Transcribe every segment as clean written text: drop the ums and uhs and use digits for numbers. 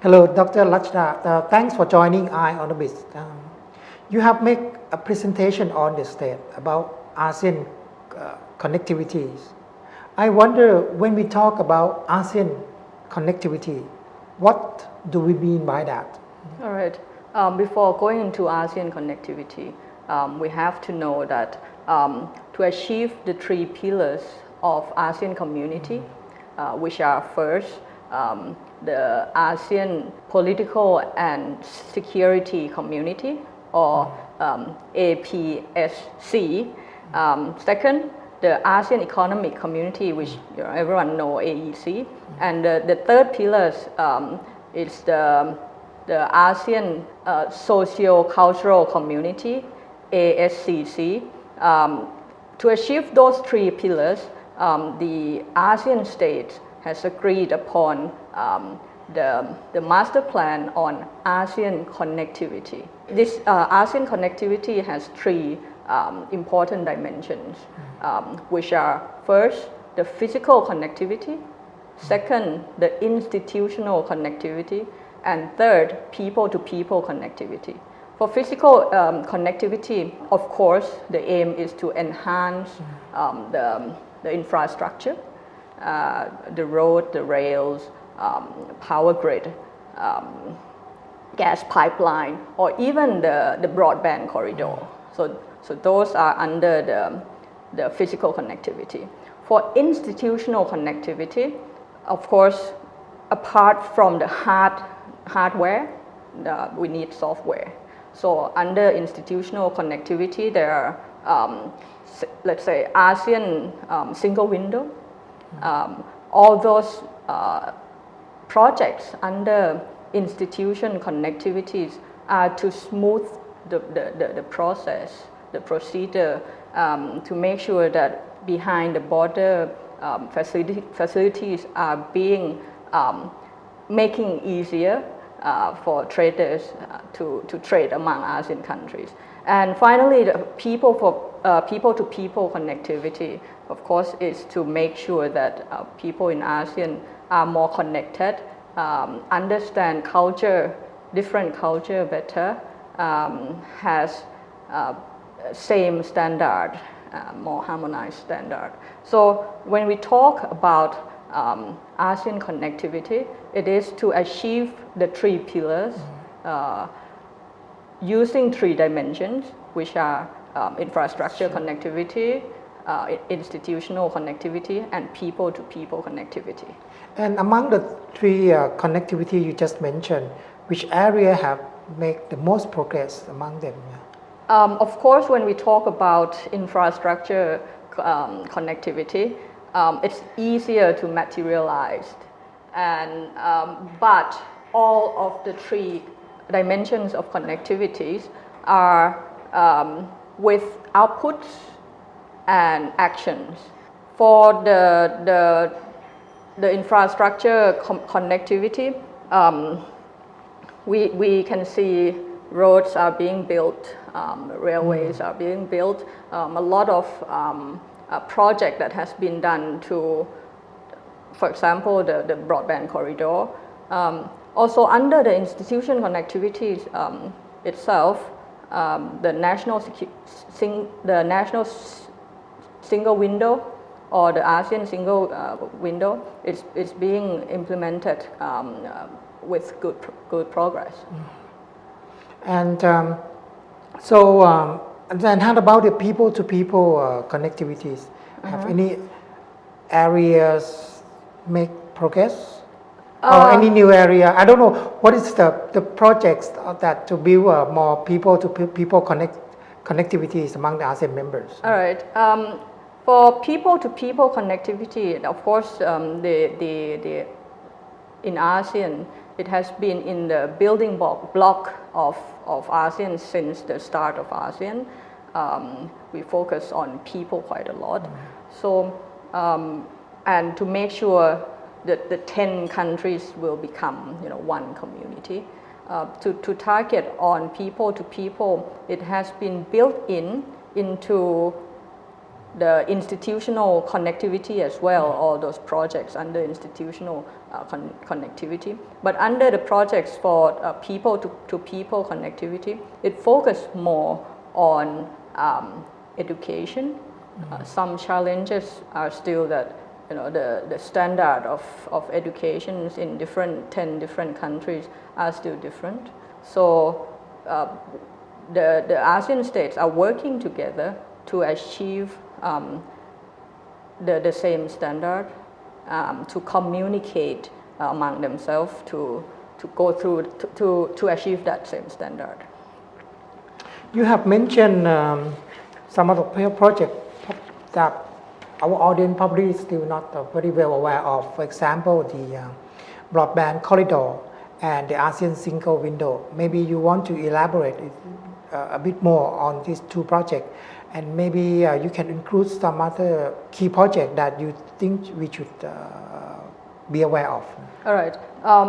Hello, Dr. Lachna. Thanks for joining I on the Biz. You have made a presentation on the stage about ASEAN connectivities. I wonder when we talk about ASEAN connectivity, what do we mean by that? All right. Before going into ASEAN connectivity, we have to know that to achieve the three pillars of ASEAN community, which are first, the ASEAN political and security community, or APSC. Second, the ASEAN economic community, which everyone know AEC. And the third pillar is the ASEAN socio-cultural community, ASCC. To achieve those three pillars, the ASEAN states has agreed upon the master plan on ASEAN connectivity. This ASEAN connectivity has three important dimensions, which are first, the physical connectivity, second, the institutional connectivity, and third, people-to-people connectivity. For physical connectivity, of course, the aim is to enhance the infrastructure, the road, the rails, power grid, gas pipeline, or even the broadband corridor. So those are under the physical connectivity. For institutional connectivity, of course, apart from the hardware, we need software. So under institutional connectivity, there are, let's say, ASEAN single window. All those projects under institution connectivities are to smooth the process, the procedure, to make sure that behind the border facilities are being making easier for traders to trade among ASEAN countries. And finally, the people-to-people connectivity, of course, is to make sure that people in ASEAN are more connected, understand culture, different culture better, has same standard, more harmonized standard. So when we talk about ASEAN connectivity, it is to achieve the three pillars using three dimensions, which are infrastructure connectivity, institutional connectivity, and people-to-people connectivity. And among the three connectivity you just mentioned, which area have made the most progress among them? Of course, when we talk about infrastructure connectivity, it's easier to materialize, and but all of the three dimensions of connectivities are with outputs and actions. For the infrastructure connectivity, we can see roads are being built, railways are being built, a lot of project that has been done to, for example, the broadband corridor. Also under the institution connectivity itself, the national single window or the ASEAN single window is being implemented with good progress. And then how about the people-to-people connectivities? Have any areas make progress? Or any new area? I don't know, what is the projects that to build more people-to-people connectivities among the ASEAN members? All right. For people-to-people connectivity, of course, in ASEAN, it has been in the building block of ASEAN since the start of ASEAN. We focus on people quite a lot. So, and to make sure that the 10 countries will become, one community. To target on people-to-people, it has been built into the institutional connectivity as well, all those projects under institutional connectivity. But under the projects for people-to-people connectivity, it focused more on education. Some challenges are still that the standard of education in 10 different countries are still different. So the ASEAN states are working together to achieve the same standard, to communicate among themselves, to go through to achieve that same standard. You have mentioned some of the projects that our audience probably is still not very well aware of. For example, the broadband corridor and the ASEAN single window. Maybe you want to elaborate a bit more on these two projects, and maybe you can include some other key project that you think we should be aware of. All right.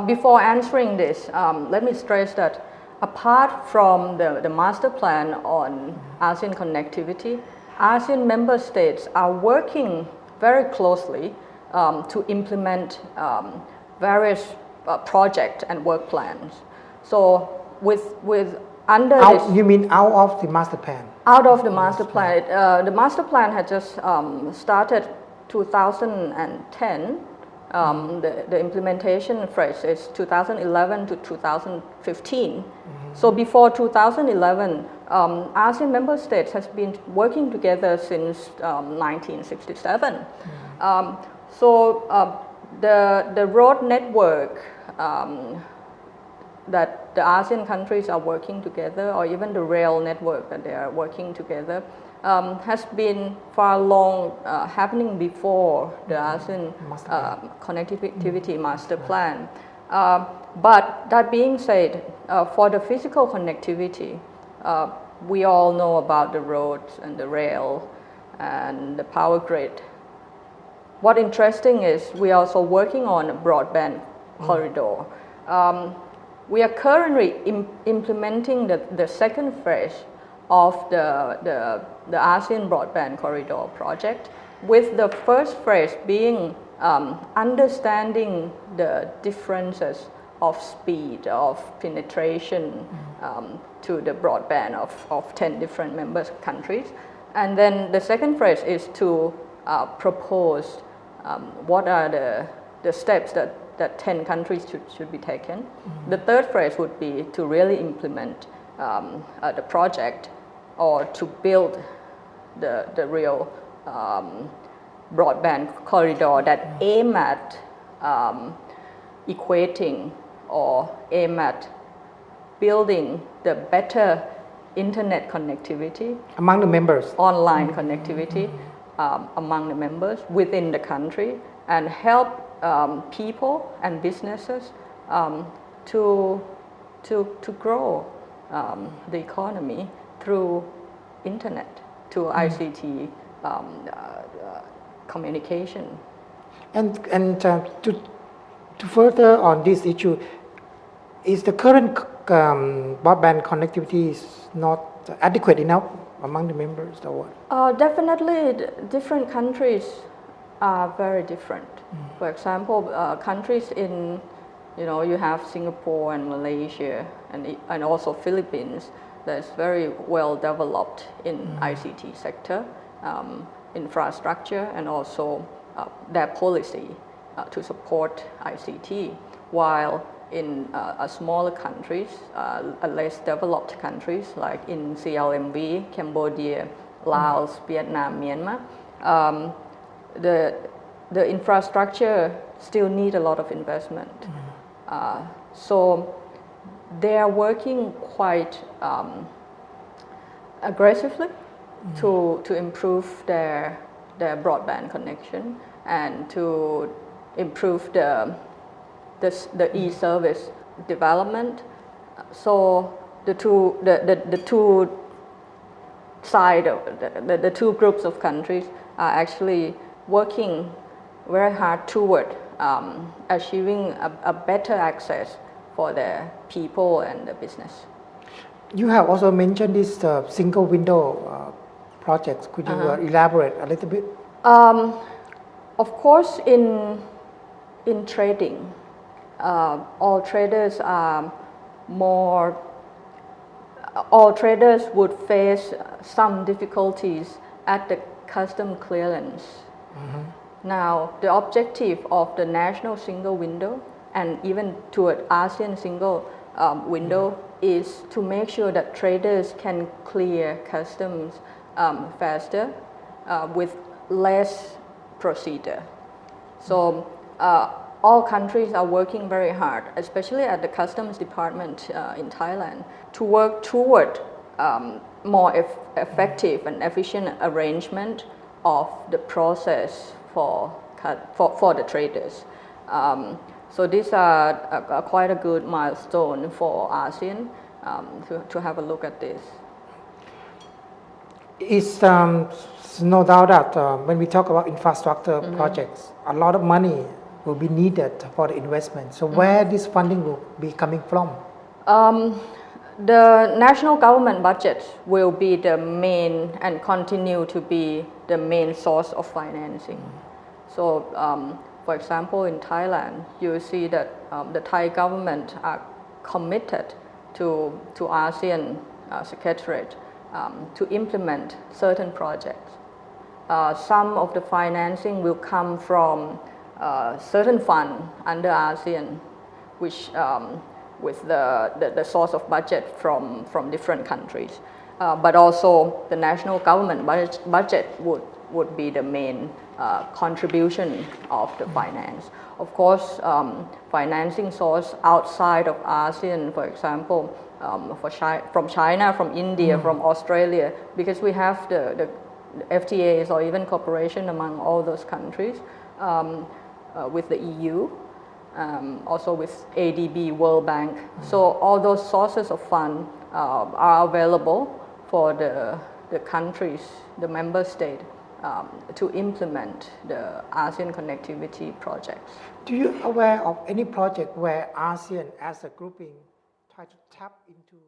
Before answering this, let me stress that apart from the master plan on ASEAN connectivity, ASEAN member states are working very closely to implement various projects and work plans. So with under out, this, you mean out of the master plan? Out of the master plan, the master plan had just started 2010. The implementation phase is 2011 to 2015. So before 2011, ASEAN member states has been working together since 1967. So the road network that the ASEAN countries are working together, or even the rail network that they are working together, has been far long happening before the ASEAN connectivity master plan. But that being said, for the physical connectivity, we all know about the roads and the rail and the power grid. What interesting is we are also working on a broadband corridor. We are currently implementing the second phase of the ASEAN broadband corridor project, with the first phase being understanding the differences of speed, of penetration to the broadband of 10 different member countries. And then the second phase is to propose what are the steps that 10 countries should be taken. The third phase would be to really implement the project, or to build the real broadband corridor that aim at equating or aim at building the better internet connectivity among the members, online connectivity among the members within the country, and help people and businesses to grow the economy through internet, to ICT communication. And to further on this issue, is the current broadband connectivity is not adequate enough among the members, or what? Definitely, different countries are very different. For example, countries in, you have Singapore and Malaysia and also Philippines that's very well developed in ICT sector, infrastructure, and also their policy to support ICT, while in smaller countries, less developed countries like in CLMV, Cambodia, Laos, Vietnam, Myanmar, the infrastructure still need a lot of investment. So they are working quite aggressively to improve their broadband connection and to improve the e-service development. So the two side of the two groups of countries are actually working very hard toward achieving a better access for their people and the business. You have also mentioned this single window projects. Could you elaborate a little bit? Of course, in trading, all traders are more. All traders would face some difficulties at the custom clearance. Now, the objective of the national single window and even toward ASEAN single window is to make sure that traders can clear customs faster with less procedure. So all countries are working very hard, especially at the customs department in Thailand, to work toward more effective and efficient arrangement of the process for the traders. So these are quite a good milestone for ASEAN to have a look at this. It's no doubt that when we talk about infrastructure projects, a lot of money will be needed for the investment. So where this funding will be coming from? The national government budget will be the main and continue to be the main source of financing. So, for example, in Thailand, you see that the Thai government are committed to ASEAN Secretariat to implement certain projects. Some of the financing will come from certain fund under ASEAN, which with the source of budget from different countries. But also the national government budget would be the main contribution of the finance. Of course, financing source outside of ASEAN, for example, from China, from India, from Australia, because we have the FTAs or even cooperation among all those countries, with the EU, also with ADB, World Bank. So all those sources of fund are available for the countries, the member state, to implement the ASEAN connectivity projects. Do you aware of any project where ASEAN as a grouping try to tap into